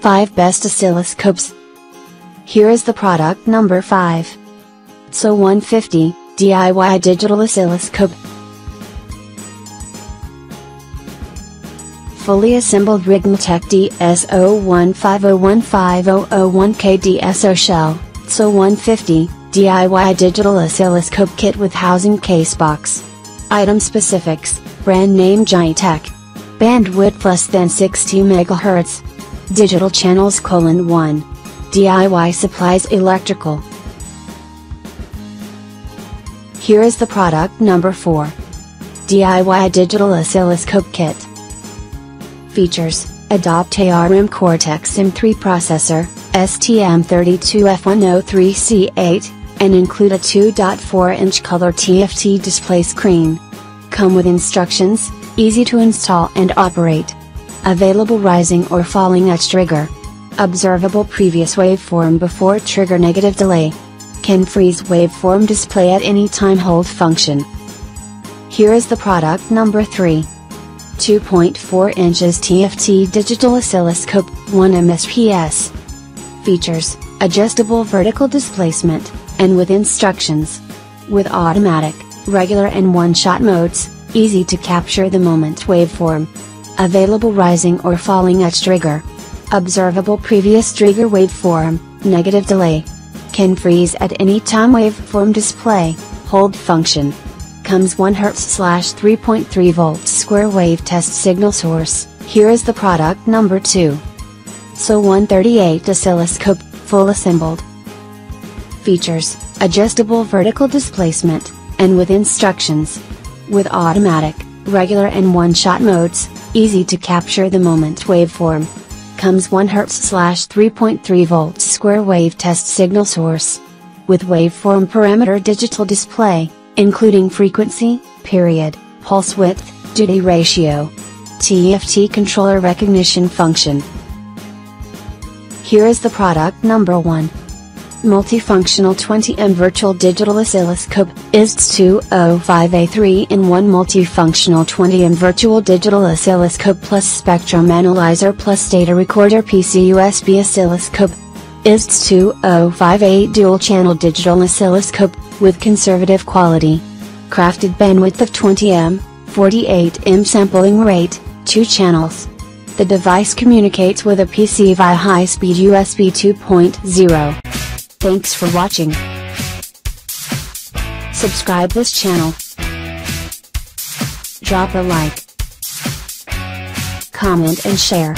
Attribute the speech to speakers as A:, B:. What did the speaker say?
A: 5 Best Oscilloscopes. Here is the product number 5. DSO138 DIY Digital Oscilloscope. Fully assembled Rigmatech DSO150150001K DSO shell, DSO138 DIY Digital Oscilloscope Kit with housing case box. Item specifics: brand name Gitech. Bandwidth less than 60 MHz. Digital channels: 1. DIY supplies: electrical. Here is the product number 4. DIY Digital Oscilloscope Kit. Features: Adopt ARM Cortex M3 processor, STM32F103C8, and include a 2.4-inch color TFT display screen. Come with instructions, easy to install and operate. Available rising or falling edge trigger. Observable previous waveform before trigger, negative delay. Can freeze waveform display at any time, hold function. Here is the product number 3. 2.4 inches TFT Digital Oscilloscope, 1 MSPS. Features: adjustable vertical displacement, and with instructions. With automatic, regular and one-shot modes, easy to capture the moment waveform. Available rising or falling edge trigger. Observable previous trigger waveform, negative delay. Can freeze at any time waveform display, hold function. Comes 1 Hz/3.3 volts square wave test signal source. Here is the product number 2. DSO138 Oscilloscope, full assembled. Features: adjustable vertical displacement, and with instructions. With automatic, regular and one-shot modes, easy to capture the moment waveform. Comes 1 Hz/3.3 volts square wave test signal source. With waveform parameter digital display, including frequency, period, pulse width, duty ratio. TFT controller recognition function. Here is the product number 1. Multifunctional 20M Virtual Digital Oscilloscope, IST205A 3-in-1 Multifunctional 20M Virtual Digital Oscilloscope plus Spectrum Analyzer plus Data Recorder PC USB Oscilloscope. IST205A Dual Channel Digital Oscilloscope, with conservative quality. Crafted bandwidth of 20M, 48M sampling rate, 2 channels. The device communicates with a PC via high-speed USB 2.0. Thanks for watching. Subscribe this channel. Drop a like, comment and share.